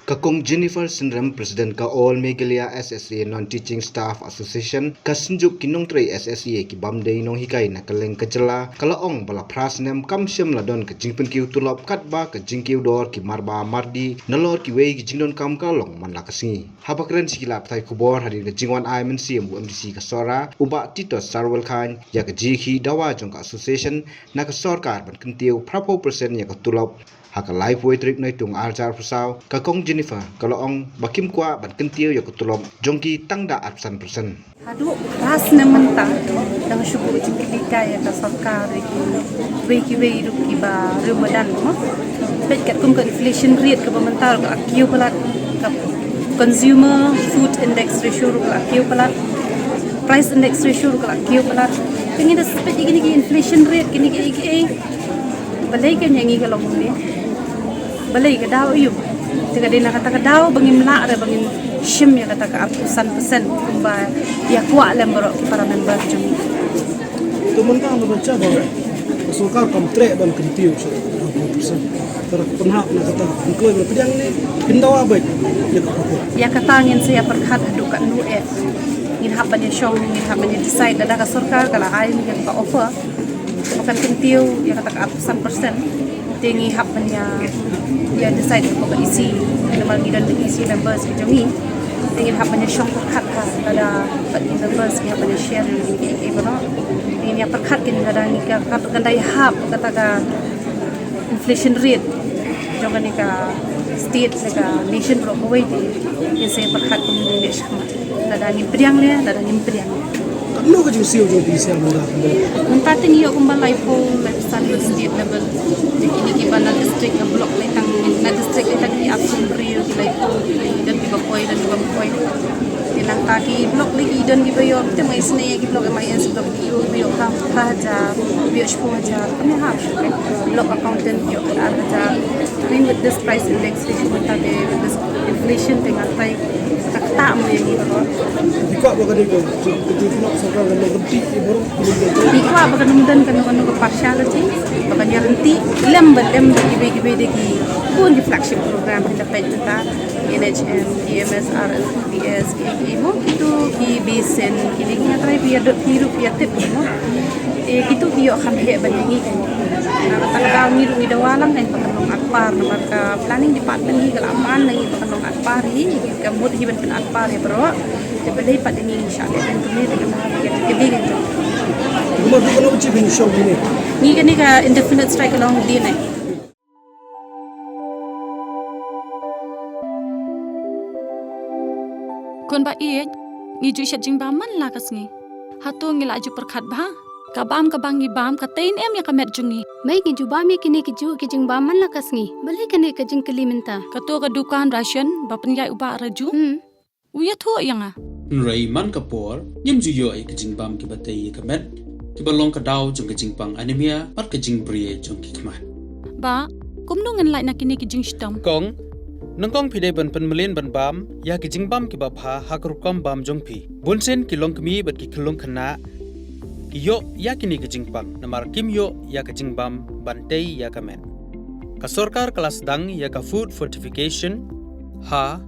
Kakong Jennifer Sinram, President ka All Meghalaya SSA Non-Teaching Staff Association, kasinjuk kinong tray SSA ki bamday nong hikay na kaleng kajala, kalaong bala prasnem kamsyam ladon ka jingpen kiw tulop katba ka jingkiw dor ki marba mardi, nalor ki wey ki jingdon kam kalong man lakasingi. Habakren sikilap tay kubor hadir ka jingwan ay man siyam UMDC kasora, uba Tito Sarwal Khan, ya ka jiki dawa jong ka association, na ka sorkar ban kentiw prapo persen ya ka tulop, haka live way trip na itong aljar pusaw kakong Jennifer kalaong bakim kwa ban kentiyo ya kutulom jongki tangda absan persen. Aduh, ras na manta dah syukur jingkilika ya ka sarkar ki wei ki ba Ramadan mo. Pet kat kum ka inflation rate ka mental ka akiu pala ka consumer food index ratio ka akiu pala price index ratio ka akiu pala. Kini dah sepet gini inflation rate gini balai kan yang kalau ni balai ka daw iyo tiga din nakata ka daw bangin mla ra bangin shim ya kata ka apusan persen kumba ya kuat lembro para member jumi teman kan baca bahwa sokar kontrek dan kentiu 20% terus penhak nak kata engkau pedang ni pindawa baik ya kata ngin saya perkhat adukan nu ngin hapan ya show ngin hapan ya decide ada ka sarkar kala ai ni ka offer bukan kentiu ya kata ka apusan persen tingi hapan ya decide ko ba isi naman gidan isi members ki jami tingin hapan ya syong perkhat ka ada bagi members ki hapan ya share ni bano ini ya perkhat kin ada ni ka gandai hap kata ka inflation rate jonga ni ka state ka nation pro ko wei ni se perkhat ko ni ne shama ada ni priang le ada ni priang no ka jing siu jong bisa mura mentati ni yo kumbalai po lifestyle state level ini ki bana district ka block le tang na district le tang ni apsun rio ki lai po dan ki bakoi tinang taki block le ki dan ki bayo te mai sne ki block mai es block ki yo biyo kam haja biyo shpo haja kami ha block accountant yo haja in with this price index which mentate with this inflation dengan tai tak mo yang itu dikwa baga diko jadi nak sokar dan berhenti baru dikwa baga numudan kanu ke partiality baga dia henti lem gibi deki pun di flagship program kita penta NHM EMS RSBS mo itu ki besen kini kita try biar hirup biar tip mo itu bio akan he banyangi kan tanggal ni dawalang kan pakanong akpar maka planning department ni kalaman lagi pakanong akpar ni kamut hiban pen akpar ya bro balai pad ni insyaallah dan kami dengan kebir itu rumah tu kalau uci bin show ni kan ka indefinite strike along di ni kon ba iet ngi ju shat jing ba man la kasngi hatu ngi la ju perkhat ba kabam kabangi bam ka tain em ya kamet jungi mai ki juba mi kini ki ju ki jing ba man la kasngi balai kane ka jing keliminta ka to ka dukan ration ba penyai uba raju uya thu yanga Ray man kapor nyem ju yo ke jing bam ki batay kamet ki balong ka daw jong ke jing pang anemia pat ke jing brie jong ki kman ba kumnu ngan lai na kini ki jing stam kong nangkong pide ban penmelin ban bam ya ki jing bam ki ba pha hakrukom bam jong pi bunsen ki long kmi bat ki khulong khana yo ya kini ke jing pang namar kim yo ya ke jing bam bantei ya kamen ka sarkar kelas dang ya ka food fortification ha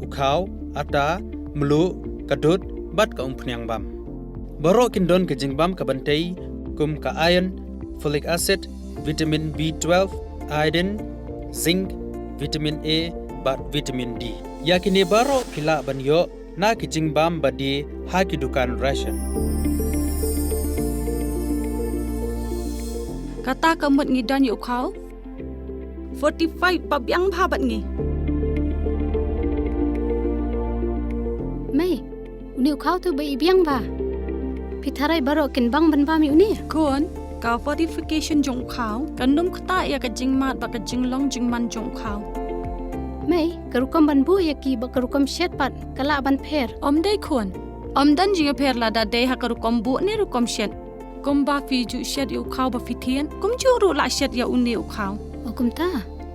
ukhaw ata mlu kadut bat ka umpnyang bam baro kindon ke jing bam ka bantei kum ka iron folic acid vitamin B12 iodine zinc vitamin A bat vitamin D ya kini baro pila ban yo na ke jing bam badi ha ki dukan ration kata kamut ngi dan yu khau 45 pabyang bhabat ngi mai uni khau tu bai biang ba pitharai baro kin bang ban ba mi uni kon ka fortification jong khau kanum khata ya ka jing mat ba ka jing long jing man jong khau mai karukam ban bu ya ki ba karukam shet pat kala ban pher om dei kon om dan jing pher la da dei ha ka rukom bu ni rukom shet kum ba fi ju shet yu khau ba fi thien kum ju ru la shet ya uni u khau okum ta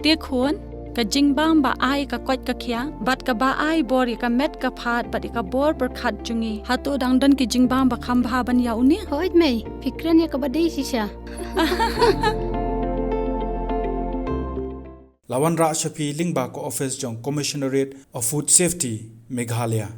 te khon ka jing bam ba ai ka kwat ka khya bat ka ba ai bor ka met ka phat bat ka bor per khat jungi hatu dang dan ki jing bam ba kham bha ban ya uni hoit mai fikran ya ka badai sisha Lawan Ra Shapi Lingba ko office jong Commissionerate of Food Safety Meghalaya